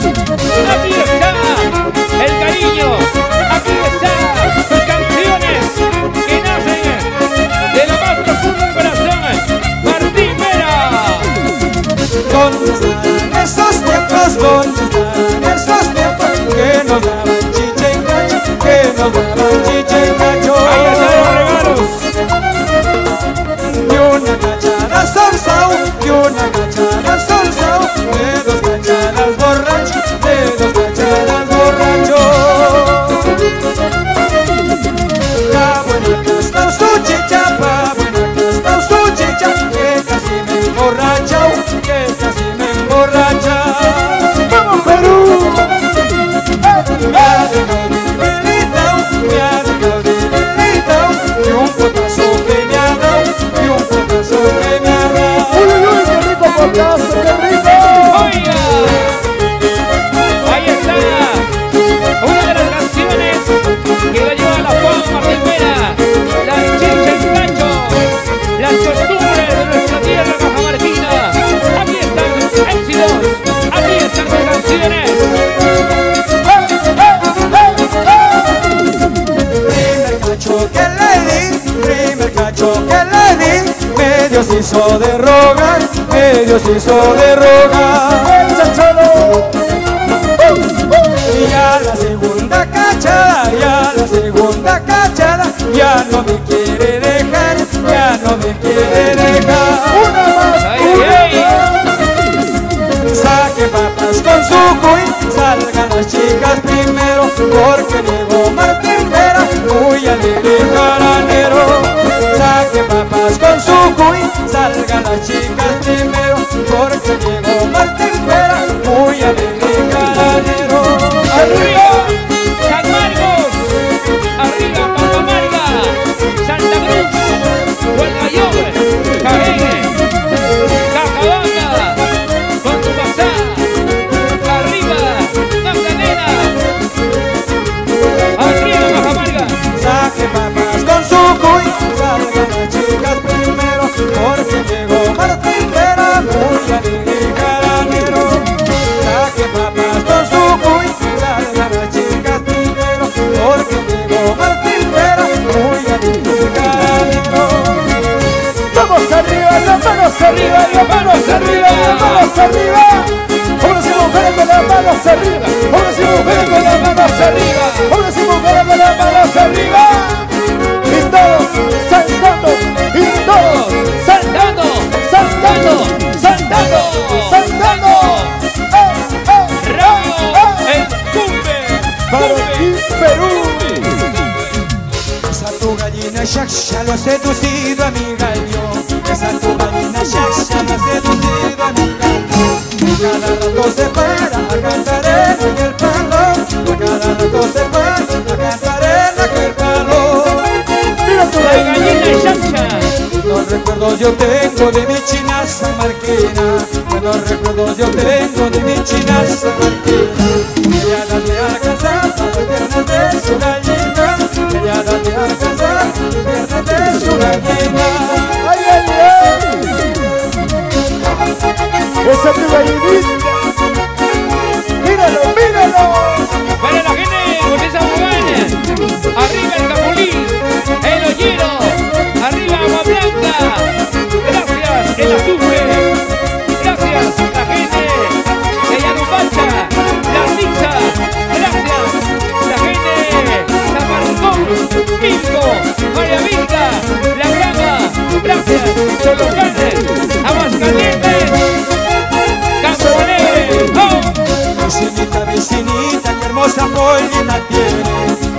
Aquí está el cariño, aquí están sus canciones que nacen de lo más profundo del corazón. Martín Vera. ¿Dónde están esos tiempos? ¿Dónde están esos tiempos que nos daban chicha y cacho? Que nos daban chicha y cacho. Ahí están los regalos. Y una cachada solsao, y una cachada solsao, de dos cachadas borrachos, de dos cachadas borrachos. La buena que está su chicha, la buena que está su chicha, que casi me emborracha, que casi me emborracha. ¡Vamos Perú! Me ha dejado debilitado, me ha dejado debilitado, y un potazo que me ha dado, y un potazo que me ha dado. ¡Uy, uy, uy, qué rico potazo, qué rico! Oiga, ahí está una de las canciones que lo lleva a la fama Martín Vera, la chicha y cacho, las costumbres de nuestra tierra cajamarquina. Aquí están sus éxitos, aquí están sus canciones. Primer cacho que le di, primer cacho que le di, medio se hizo de rogar, medio se hizo de rogar. Y ya la segunda cachada, ya la segunda cachada, ya no me quiere dejar, ya no me quiere dejar. Una más, Ay, una ay. más. Saque papas con su cuy, salgan las chicas primero, porque llegó Martín Vera, muy alegre caranero. Saque papas con su cuy, salgan las chicas primero, porque llegó Martín Vera, muy alegre caranero. Arriba, San Marcos, arriba, Pampamarga, Santa Cruz, Hualmayor, Cajegue, Cajabamba, Contumazá, arriba, Magdalena, arriba, Pampamarga. Saque papas con su cuy, salgan las chicas primero, porque llegó Martín Vera, muy alegre caranero. Saque papas con su cuy, salgan las chicas primero, porque llegó Martín Vera, muy alegre caranero. ¡Vamos arriba, las manos arriba, las manos arriba, las manos arriba! ¡Hombres y mujeres con las manos arriba! ¡Hombres y mujeres con las manos arriba! ¡Hombres y mujeres con las manos arriba! Y todos saltando, y todos Saltando, saltando, saltando, saltando. Radio El Cumbe, Para Cumbe. ti, Perú. Esa tu gallina Shaksha lo ha seducido a mi gallo. Esa tu gallina Shaksha lo ha seducido a mi gallo. Cada rato se para a cantar en aquel palo. Cada rato se para a cantar en aquel palo. Mira tu La gallina Shaksha. Buenos recuerdos yo tengo de mi china marquina. Buenos recuerdos yo tengo de mi china marquina. Ella date a alcanzar las piernas de su gallina. Ella date a alcanzar las piernas de su gallina. ¡Ay, ay, ay! ¡Esa es tu gallinita! ¡Míralo, míralo! Para la gente de San Juan, arriba el Capulí, el Ollero, arriba Agua Blanca, gracias el Azufre, gracias la gente de Yarupacha, la Rixa, gracias la gente de San Marcón, Pisco, María Vinca, La Grama, gracias Cholocanes, Aguascalientes, Campo Alegre, ¡oh! Vecinita, vecinita, qué hermosa pollita tiene.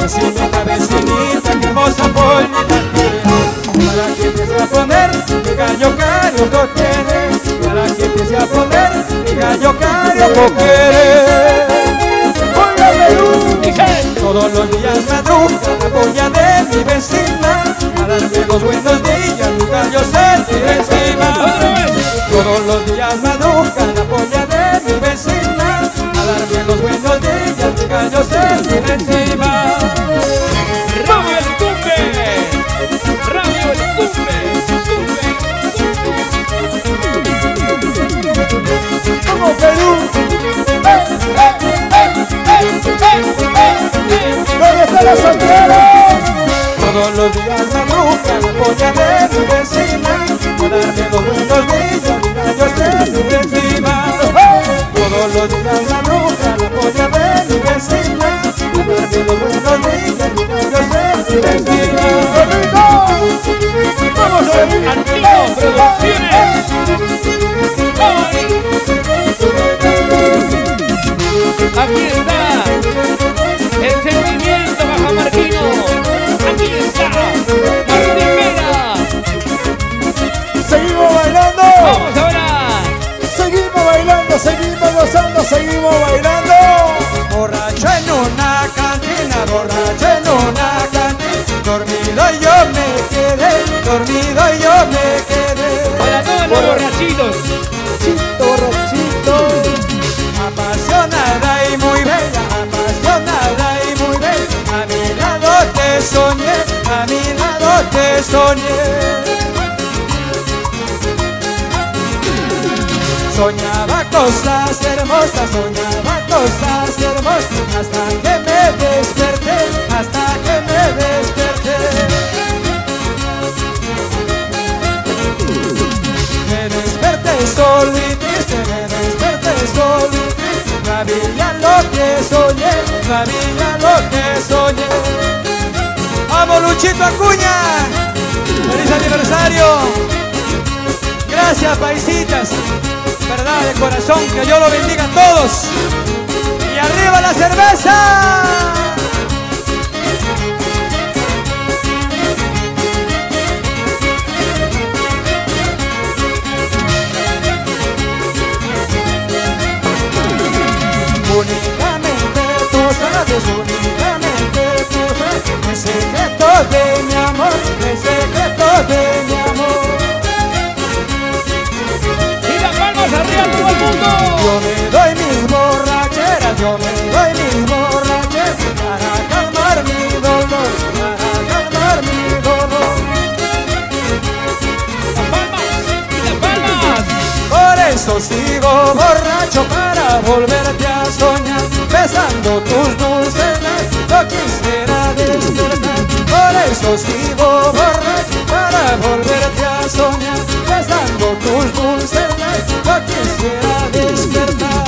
Vecinita, vecinita, qué hermosa pollita tiene. Para que empiece a poner, mi gallo carioco tiene. Para que empiece a poner, mi gallo carioco quiere. Oiga Perú, todos los días madruga la polla de mi vecina. A darle los buenos días, mi gallo se tira encima. Todos los días madruga la polla de mi vecina. A darle los buenos días, mi gallo se tira encima. Radio El Cumbe, Radio El Cumbe, Cumbe. Como Perú, polla de mi vecina, a darme los buenos días, gallos de mi vecina. Todos los días la bruja, la polla de mi vecina, a darme los buenos días, gallos de mi vecina. Vamos a ver, Antino Producciones. Aquí está el sentimiento cajamarquino. Aquí está Martín Vera. Seguimos bailando. Vamos ahora. Seguimos bailando, seguimos gozando, seguimos bailando. Borracho en una cantina, borracho en una cantina, dormido yo me quedé, dormido yo me quedé. Para todos los borrachitos. Borrachito, apasionada y muy bella, apasionada y muy bella. A mi lado te soñé, a mi lado te soñé. Soñaba cosas hermosas, soñaba cosas hermosas, hasta que me desperté, hasta que me desperté. Me desperté solo y triste, me desperté solo y triste. No había lo que soñé, no había lo que soñé. ¡Vamos, Luchito Acuña! ¡Feliz aniversario! Gracias, paisitas. Verdad, de corazón, que Dios lo bendiga a todos. ¡Y arriba la cerveza! Únicamente tú sabes, únicamente tú sabes el secreto de mi amor, el secreto de mi amor. Arriba todo el mundo. Yo me doy mis borracheras, yo me doy mis borracheras para calmar mi dolor, para calmar mi dolor. Las palmas y las palmas. Por eso sigo borracho para volverte a soñar, besando tus dulces labios, yo quisiera despertar. Por eso sigo borracho para volverte a soñar, besando tus dulces labios, yo quisiera despertar.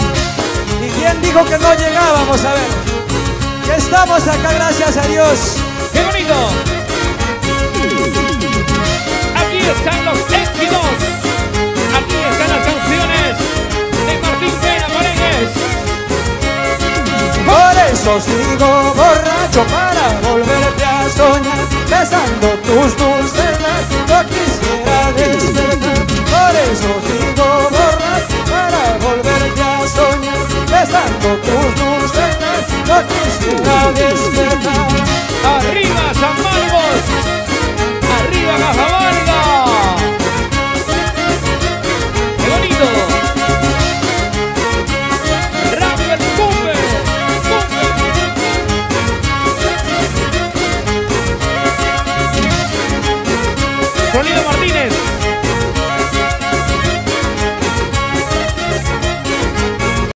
¿Y quién dijo que no llegábamos? A ver, que estamos acá, gracias a Dios. ¡Qué bonito! Aquí están los éxitos. Aquí están las canciones de Martín Vera Paredes. Por eso sigo borracho para volverte a soñar, besando tus dulces labios, yo quisiera despertar. Por eso sigo borracho para volverte a soñar, besando tus dulces labios, yo quisiera despertar.